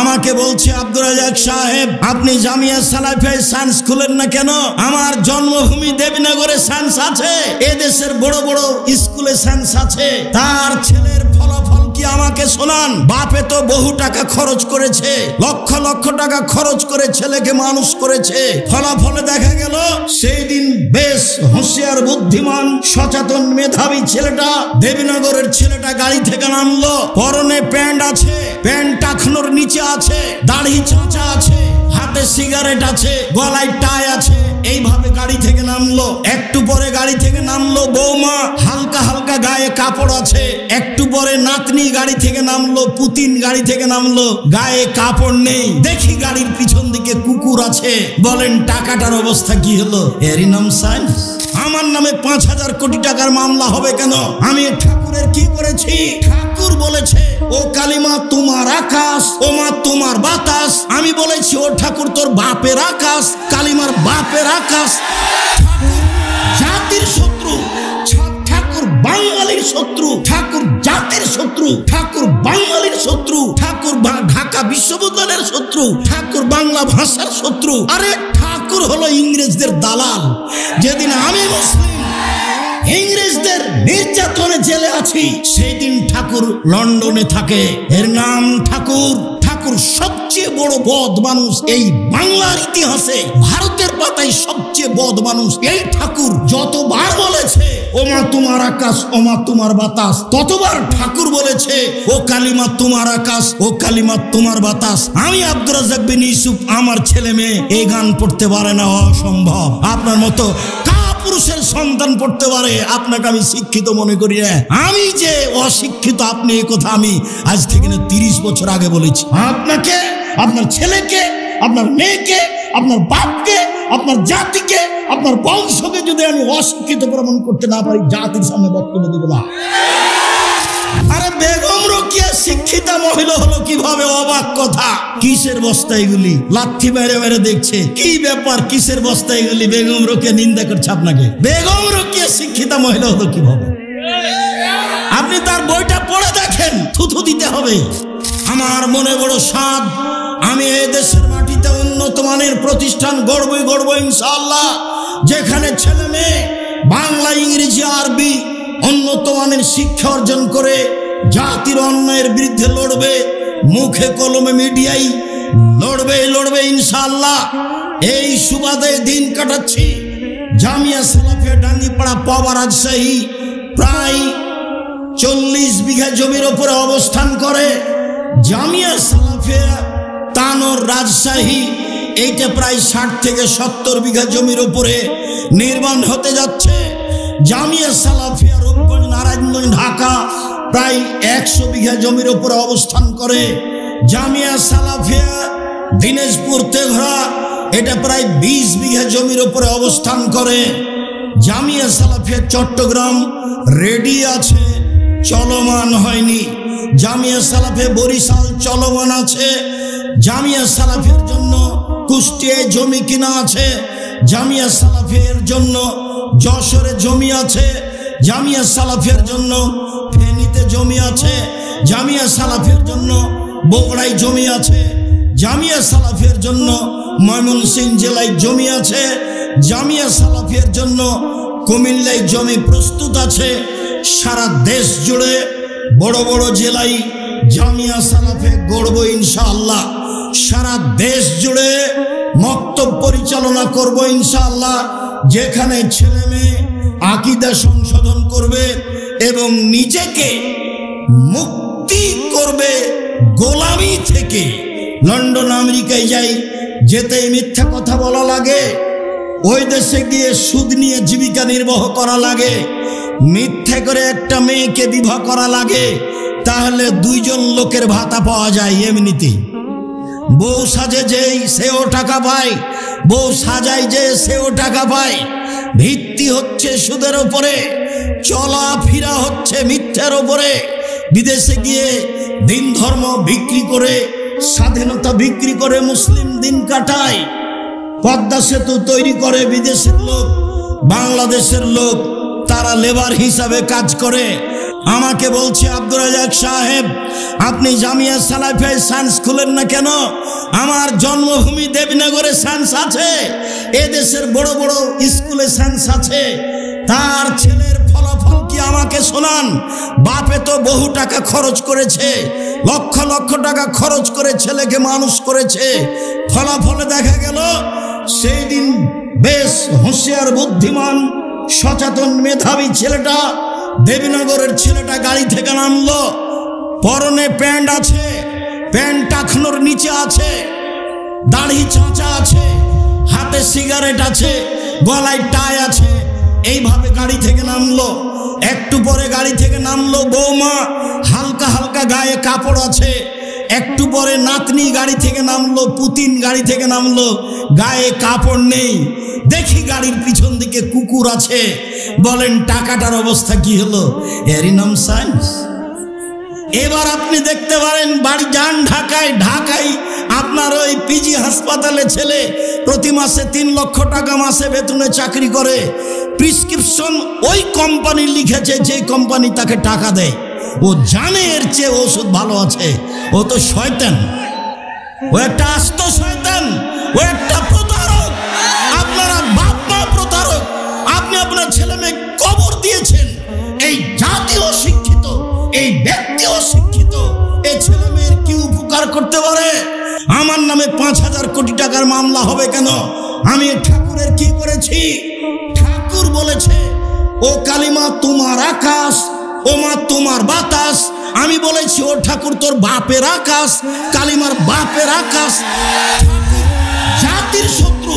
আমাকে বলছে আব্দুর রাজ্জাক সাহেব আপনি জামিয়া সালাফিয়ায় সায়েন্স খুলেন না কেন? আমার জন্মভূমি দেবীনগরে সায়েন্স আছে, এদেশের বড় বড় স্কুলে সায়েন্স আছে। তার ছেলের ফলাফল কি আমাকে শোনান। বাপে তো বহু টাকা খরচ করেছে, লক্ষ লক্ষ টাকা খরচ করে ছেলেকে মানুষ করেছে। ফলাফলে দেখা গেল সেই দিন বেশ হুঁশিয়ার বুদ্ধিমান সচেতন মেধাবী ছেলেটা, দেবীনগরের ছেলেটা গাড়ি থেকে নামলো। পরনে প্যান্ট আছে, প্যান্ট টাকনোর নিচে আছে, দাড়ি চাঁচা আছে, হাতে সিগারেট আছে, গলায় টাই আছে। এইভাবে গাড়ি থেকে নামলো। একটু পরে গাড়ি থেকে নামলো বৌমা, হালকা হালকা গায়ে কাপড় আছে। একটু পরে নাতনি গাড়ি থেকে নামলো, পুতিন গাড়ি থেকে নামলো, গায়ে কাপড় নেই। দেখি গাড়ির পিছন দিকে কুকুর আছে। বলেন টাকাটার অবস্থা কি হলো? এরই নাম সায়েন্স। আমার নামে 5,000 কোটি টাকার মামলা হবে কেন? আমি ঠাকুরের কি করেছি? ঠাকুর বলেছে ও কালিমা তোমার আকাশ, ও মা তোমার বাতাস। আমি বলেছি ও ঠাকুর তোর বাপের আকাশ, কালিমার বাপের আকাশ। ঠাকুর জাতির শত্রু, ঠাকুর বাঙালির শত্রু, ঠাকুর জাতির শত্রু, ঠাকুর বাঙালির শত্রু, ঠাকুর ঢাকা বিশ্ববিদ্যালয়ের শত্রু, ঠাকুর বাংলা ভাষার শত্রু। আরে ঠাকুর হলো ইংরেজদের দালাল। যেদিন আমি মুসলিম ইংরেজদের নির্যাতনে জেলে আছি, সেই দিন ঠাকুর লন্ডনে থাকে। এর নাম ঠাকুর। ঠাকুর সবচেয়ে বড় বদ মানুষ এই বাংলার ইতিহাসে, ভারতের পাতায় সবচেয়ে বদ মানুষ এই ঠাকুর। যতবার বলেছে ও মা তোমার আকাশ, ও মা তোমার বাতাস, ততবার ঠাকুর বলেছে ও কালিমা তোমার আকাশ, ও কালিমা তোমার বাতাস। আমি আব্দুর রাজ্জাক বিন ইউসুফ, আমার ছেলে মেয়ে এই গান পড়তে পারে না, অসম্ভব। আপনার মতো পুরুষের সন্তান পড়তে পারে, আপনাকে আমি শিক্ষিত মনে করি না। আমি যে অশিক্ষিত আপনি এই কথা আমি আজ থেকে 30 বছর আগে বলেছি। আপনাকে, আপনার ছেলেকে, আপনার মেয়েকে, আপনার বাপকে, আপনার জাতিকে, আপনার বংশকে যদি আমি অশিক্ষিত প্রমাণ করতে না পারি, জাতির সামনে বক্তব্য দেব না। আরে বেগম রোকেয়া শিক্ষিতা মহিলা হলো কিভাবে? অবাক কথা। কিসের বস্তা এগুলি? লাথি মেরে মেরে দেখছে কি ব্যাপার, কিসের বস্তা এগুলি? বেগম রোকেয়া নিন্দা করছে আপনাকে। বেগম রোকেয়া শিক্ষিতা মহিলা হলো কিভাবে? আপনি তার বইটা পড়ে দেখেন, থুথু দিতে হবে। আমার মনে বড় স্বাদ, আমি এই দেশের মাটিতে উন্নত মানের প্রতিষ্ঠান গড়বই ইনশাআল্লাহ, যেখানে ছেলে মেয়ে বাংলা, ইংরেজি, আরবি উন্নত মানের শিক্ষা অর্জন করে জাতির অন্যায়ের বিরুদ্ধে লড়বে। মুখে কলমে মিডিয়ায় লড়বে ইনশাআল্লাহ। এই সুবাদে দিন কাটাচ্ছি। জামিয়া সালাফিয়া ডাঙ্গিপাড়া পাওয়া রাজশাহী প্রায় 40 বিঘা জমির উপরে অবস্থান করে। জামিয়া সালাফিয়া তানোর রাজশাহী এইটা প্রায় 60 থেকে 70 বিঘা জমির উপরে নির্মাণ হতে যাচ্ছে। জামিয়া সালাফিয়া রূপগঞ্জ, নারায়ণগঞ্জ, ঢাকা প্রায় 100 বিঘা জমির উপরে অবস্থান করে। জামিয়া সালাফিয়া দিনাজপুর তেঘরা এটা প্রায় 20 বিঘা জমির উপরে অবস্থান করে। জামিয়া সালাফিয়া চট্টগ্রাম রেডি আছে, চলমান হয়নি। জামিয়া সালাফিয়া বরিশাল চলমান আছে। জামিয়া সালাফিয়ার জন্য কুষ্টিয়ায় জমি কিনা আছে। জামিয়া সালাফিয়ার জন্য যশোরে জমি আছে। জামিয়া সালাফিয়ার জন্য ফেনীতে জমি আছে। জামিয়া সালাফিয়ার জন্য বগুড়ায় জমি আছে। জামিয়া সালাফিয়ার জন্য ময়মনসিংহ জেলায় জমি আছে। জামিয়া সালাফিয়ার জন্য কুমিল্লায় জমি প্রস্তুত আছে। সারা দেশ জুড়ে বড় বড় জেলায় জামিয়া সালাফিয়া গড়ব ইনশাআল্লাহ। সারা দেশ জুড়ে মক্তব পরিচালনা করব ইনশাআল্লাহ, যেখানে ছেলে মেয়ে আকীদা সংশোধন করবে এবং নিজেকে মুক্তি করবে গোলামি থেকে। লন্ডন আমেরিকায় যাই, যেতেই মিথ্যা কথা বলা লাগে, ওই দেশে গিয়ে সুদ নিয়ে জীবিকা নির্বাহ করা লাগে, মিথ্যা করে একটা মেয়েকে বিবাহ করা লাগে, তাহলে 2 জন লোকের ভাতা পাওয়া যায় এমনিতেই। বউ সাজে যেই সেও টাকা পায়, বউ সাজায় যে সেও টাকা পায়। ভিত্তি হচ্ছে সুদের উপরে, চলাফেরা হচ্ছে মিথ্যার উপরে। বিদেশে গিয়ে দিন ধর্ম বিক্রি করে, স্বাধীনতা বিক্রি করে মুসলিম দিন কাটায়। পদ্মা সেতু তৈরি করে বিদেশের লোক, বাংলাদেশের লোক তারা লেবার হিসাবে কাজ করে। আমাকে বলছে আব্দুর রাজ্জাক সাহেব, আপনি জামিয়া সালাফিয়া সায়েন্স খুলেন না কেন? আমার জন্মভূমি দেবীনগরে সায়েন্স আছে, এদেশের বড় বড় স্কুলে সায়েন্স আছে। তার ছেলের ফলাফল কি আমাকে শোনান। বাপে তো বহু টাকা খরচ করেছে, লক্ষ লক্ষ টাকা খরচ করে ছেলেকে মানুষ করেছে। ফলাফলে দেখা গেল সেই দিন বেশ হুঁশিয়ার বুদ্ধিমান সচেতন মেধাবী ছেলেটা, দেবীনগরের ছেলেটা গাড়ি থেকে নামলো। পরনে প্যান্ট আছে, প্যান্ট টাকনোর নিচে আছে, দাড়ি চাঁচা আছে, হাতে সিগারেট আছে, গলায় টাই আছে। এইভাবে গাড়ি থেকে নামলো। একটু পরে গাড়ি থেকে নামলো বৌমা, হালকা হালকা গায়ে কাপড় আছে। একটু পরে নাতনি গাড়ি থেকে নামলো, পুতিন গাড়ি থেকে নামলো, গায়ে কাপড় নেই। দেখি গাড়ির পিছন দিকে কুকুর আছে। বলেন টাকাটার অবস্থা কি হলো? এরই নাম সায়েন্স। এবার আপনি দেখতে পারেন, বাড়ি যান ঢাকায়, ঢাকায় আপনার ওই পিজি হাসপাতালে ছেলে প্রতি মাসে 3 লক্ষ টাকা মাসে বেতনে চাকরি করে। প্রেসক্রিপশন ওই কোম্পানি লিখেছে যে কোম্পানি তাকে টাকা দেয়। ও জানে এর চেয়ে ওষুধ ভালো আছে। ও তো শয়তান, ও একটা আস্ত শয়তান, ও একটা প্রতারক। আপনারা বাপ মা প্রতারক। আপনি আপনার ছেলে মেয়ে কবর দিয়েছেন। এই জাতি অশিক্ষিত, এই ব্যক্তি অশিক্ষিত। এই ছেলে মেয়ের কি উপকার করতে পারে? আমার নামে 5,000 কোটি টাকার মামলা হবে কেন? আমি ঠাকুরের কি করেছি? ঠাকুর বলেছে ও কালিমা তোমার আকাশ, ও মা তোমার বাতাস। আমি বলেছি ও ঠাকুর তোর বাপের আকাশ, কালিমার বাপের আকাশ। জাতির শত্রু,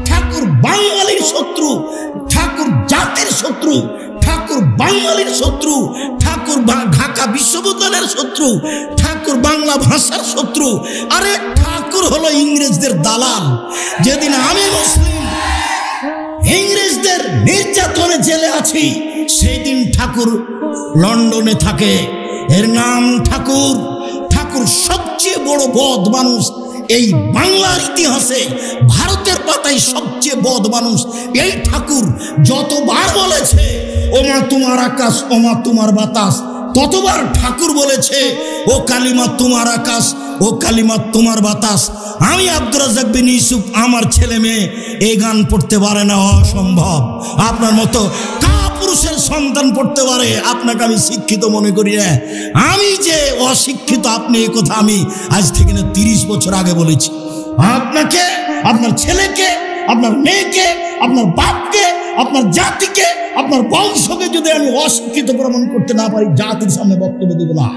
ঠাকুর বাঙালির শত্রু, ঠাকুর জাতির শত্রু, ঠাকুর বাঙালির শত্রু, ঠাকুর ঢাকা বিশ্ববিদ্যালয়ের শত্রু, ঠাকুর বাংলা ভাষার শত্রু। আরে ঠাকুর হলো ইংরেজদের দালাল। যেদিন আমি মুসলিম ইংরেজদের নির্যাতনে জেলে আছি, সেই দিন ঠাকুর লন্ডনে থাকে। এর নাম ঠাকুর। ঠাকুর সবচেয়ে বড় বদ মানুষ এই বাংলার ইতিহাসে, ভারতের পাতায় সবচেয়ে বদ মানুষ এই ঠাকুর। যতবার বলেছে ও মা তোমার আকাশ, ও মা তোমার বাতাস, ততবার ঠাকুর বলেছে ও কালিমা তোমার আকাশ, ও কালিমা তোমার বাতাস। আমি আব্দুর রাজ্জাক বিন ইউসুফ, আমার ছেলে মেয়ে এই গান পড়তে পারে না, অসম্ভব। আপনার মতো পুরুষের সন্তান পড়তে পারে, আপনাকে আমি শিক্ষিত মনে করি না। আমি যে অশিক্ষিত আপনি এই কথা আমি আজ থেকে না 30 বছর আগে বলেছি। আপনাকে, আপনার ছেলেকে, আপনার মেয়েকে, আপনার বাপকে, আপনার জাতিকে, আপনার বংশকে যদি আমি অশিক্ষিত প্রমাণ করতে না পারি, জাতির সামনে বক্তব্য দেব না।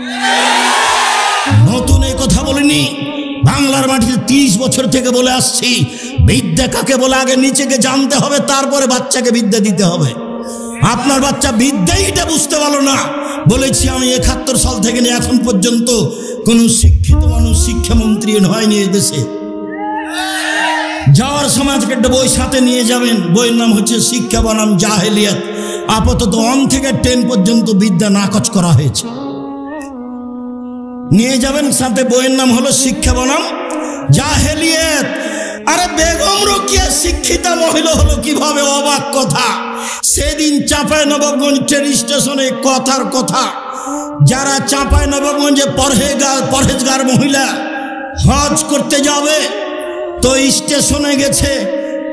নতুন এই কথা বলিনি, বাংলার মাটিতে 30 বছর থেকে বলে আসছি। বিদ্যা কাকে বলে আগে নিজেকে জানতে হবে, তারপরে বাচ্চাকে বিদ্যা দিতে হবে। আপনার বাচ্চা বিদ্যাই এটা বুঝতে পারলো না। বলেছি আমি 71 সাল থেকে নিয়ে এখন পর্যন্ত কোন শিক্ষিত মানুষ শিক্ষামন্ত্রী হয়নি এদেশে। যাওয়ার সময় থেকে একটা বই সাথে নিয়ে যাবেন, বইয়ের নাম হচ্ছে শিক্ষা বনাম জাহেলিয়াত। আপাতত 1 থেকে 10 পর্যন্ত বিদ্যা নাকচ করা হয়েছে। নিয়ে যাবেন সাথে, বইয়ের নাম হলো শিক্ষা বনাম জাহেলিয়াত। আরে বেগম রোকেয়া শিক্ষিতা মহিলা হলো কিভাবে? অবাক কথা। সেদিন চাঁপাইনবাবগঞ্জ ট্রেন স্টেশনে কথার কথা, যারা চাঁপাইনবাবগঞ্জে পরহেজগার মহিলা হজ করতে যাবে, তো স্টেশনে গেছে,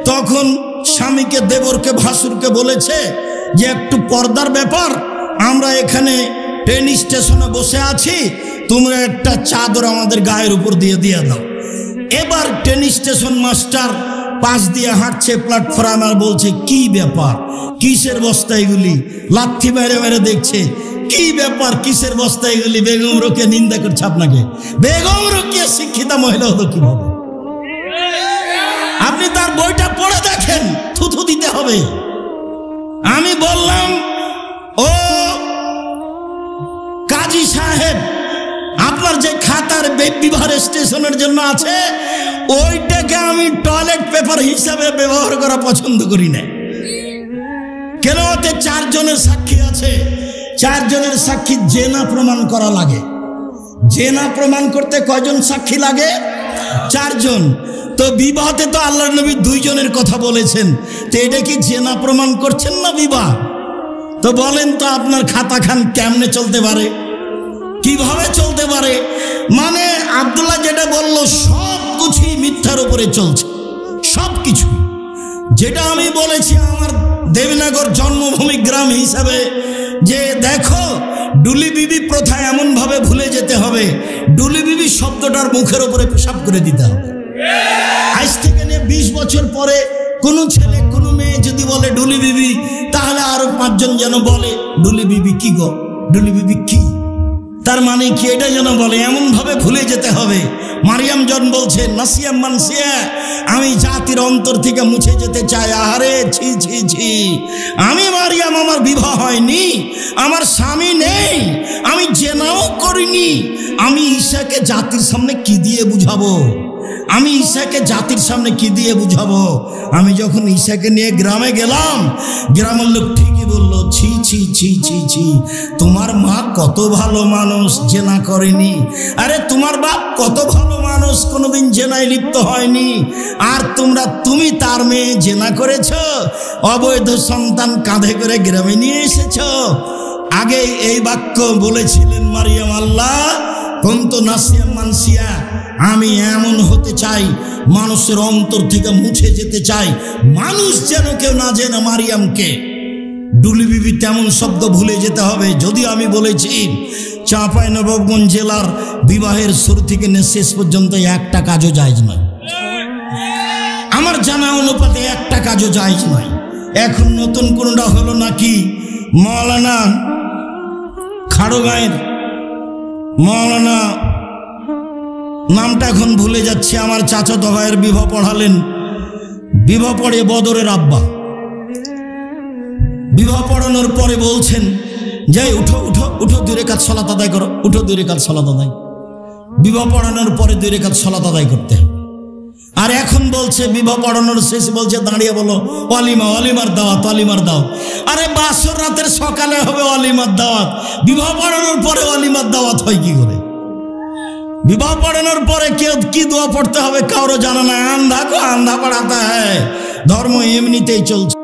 তখন স্বামীকে, দেবরকে, ভাসুরকে বলেছে যে একটু পর্দার ব্যাপার, আমরা এখানে ট্রেন স্টেশনে বসে আছি, তোমরা একটা চাদর আমাদের গায়ের উপর দিয়ে দাও। এবার ট্রেন স্টেশন মাস্টার পাশ দিয়ে হাঁটছে প্ল্যাটফর্মে, আর বলছে কি ব্যাপার, কিসের বস্তা এগুলি? লাথি মেরে মেরে দেখছে কি ব্যাপার, কিসের বস্তা এগুলি? বেগম রোকেয়া নিন্দা করছে আপনাকে। বেগম রোকেয়া শিক্ষিতা মহিলা হলো কিভাবে? আপনি তার বইটা পড়ে দেখেন, থুথু দিতে হবে। আমি বললাম ও কাজী সাহেব, আপনার যে খাতার বিবাহ স্টেশনের জন্য আছে, ওইটাকে আমি টয়লেট পেপার হিসাবে ব্যবহার করা পছন্দ করি না। কেন? ওতে 4 জনের সাক্ষী আছে। 4 জনের সাক্ষী জেনা প্রমাণ করা লাগে। জেনা প্রমাণ করতে কয়জন সাক্ষী লাগে? 4 জন। তো বিবাহতে তো আল্লাহর নবী 2 জনের কথা বলেছেন, তো এটা কি জেনা প্রমাণ করছেন না বিবাহ? তো বলেন তো আপনার খাতা খান কেমনে চলতে পারে, কিভাবে চলতে পারে? মানে আব্দুল্লাহ যেটা বলল সব কিছুই মিথ্যার উপরে চলছে, সব কিছু। যেটা আমি বলেছি আমার দেবীনগর জন্মভূমি গ্রাম হিসাবে, যে দেখো ডুলি বিবি প্রথা এমন ভাবে ভুলে যেতে হবে, ডুলি বিবি শব্দটার মুখের উপরে পেশাব করে দিতে হবে। আজ থেকে নিয়ে 20 বছর পরে কোনো ছেলে কোনো মেয়ে যদি বলে ডুলি বিবি, তাহলে আরো 5 জন যেন বলে ডুলি বিবি কি গো, ডুলি বিবি কি, তার মানে কি, এটা যেন বলে, এমন ভাবে ভুলে যেতে হবে। মারিয়াম জন বলছে নাসিয়া মানসিয়া, আমি জাতির অন্তর থেকে মুছে যেতে চাই। আহারে ছি ছি ছি, আমি মারিয়াম, আমার বিবাহ হয়নি, আমার স্বামী নেই, আমি জেনাও করিনি, আমি ঈশাকে জাতির সামনে কি দিয়ে বুঝাবো, আমি ঈশাকে জাতির সামনে কি দিয়ে বুঝাবো? আমি যখন ঈশাকে নিয়ে গ্রামে গেলাম, গ্রামের লোক ঠিকই বললো ছি ছি ছি ছি ছি, তোমার মা কত ভালো মানুষ, জেনা করেনি। আরে তোমার বাপ কত ভালো মানুষ, কোনোদিন জেনায় লিপ্ত হয়নি, আর তুমি তার মেয়ে জেনা করেছ, অবৈধ সন্তান কাঁধে করে গ্রামে নিয়ে এসেছ। আগে এই বাক্য বলেছিলেন মারিয়াম, আল্লাহ কুনতু নাসিয়া মানসিয়া, আমি এমন হতে চাই, মানুষের অন্তর থেকে মুছে যেতে চাই, মানুষ যেন কেউ না জেনে মারিয়ামকে। ডুলি বিবি তেমন শব্দ ভুলে যেতে হবে। যদি আমি বলেছি চাঁপাইনবাবগঞ্জ জেলার বিবাহের শুরু থেকে শেষ পর্যন্ত একটা কাজও জায়েজ নয়, আমার জানা অনুপাতে একটা কাজও জায়েজ নয়। এখন নতুন কোনটা হলো নাকি, মাওলানা খাড়গাঁয়ের মাওলানা, নামটা এখন ভুলে যাচ্ছে, আমার চাচাতো ভাইয়ের বিবাহ পড়ালেন, বিবাহ পড়ে বদরের আব্বা, বিবাহ পড়ানোর পরে বলছেন যে উঠো উঠো উঠো 2 রাকাত সালাত আদায় করো, উঠো 2 রাকাত সালাত আদায়। বিবাহ পড়ানোর পরে 2 রাকাত সালাত আদায় করতে হবে। আর এখন বলছে বিবাহ পড়ানোর শেষে বলছে দাঁড়িয়ে বলো ওয়ালিমা, ওয়ালিমার দাওয়াত, ওয়ালিমার দাওয়াত। আরে বাসর রাতের সকালে হবে ওয়ালিমার দাওয়াত, বিবাহ পড়ানোর পরে ওয়ালিমার দাওয়াত হয় কি করে? বিবাহ পড়ানোর পরে কেউ কি দোয়া পড়তে হবে কারো জানা নাই, আন্ধা কো আন্ধা পড়াতা হ্যায়, ধর্ম এমনিতেই চলছে।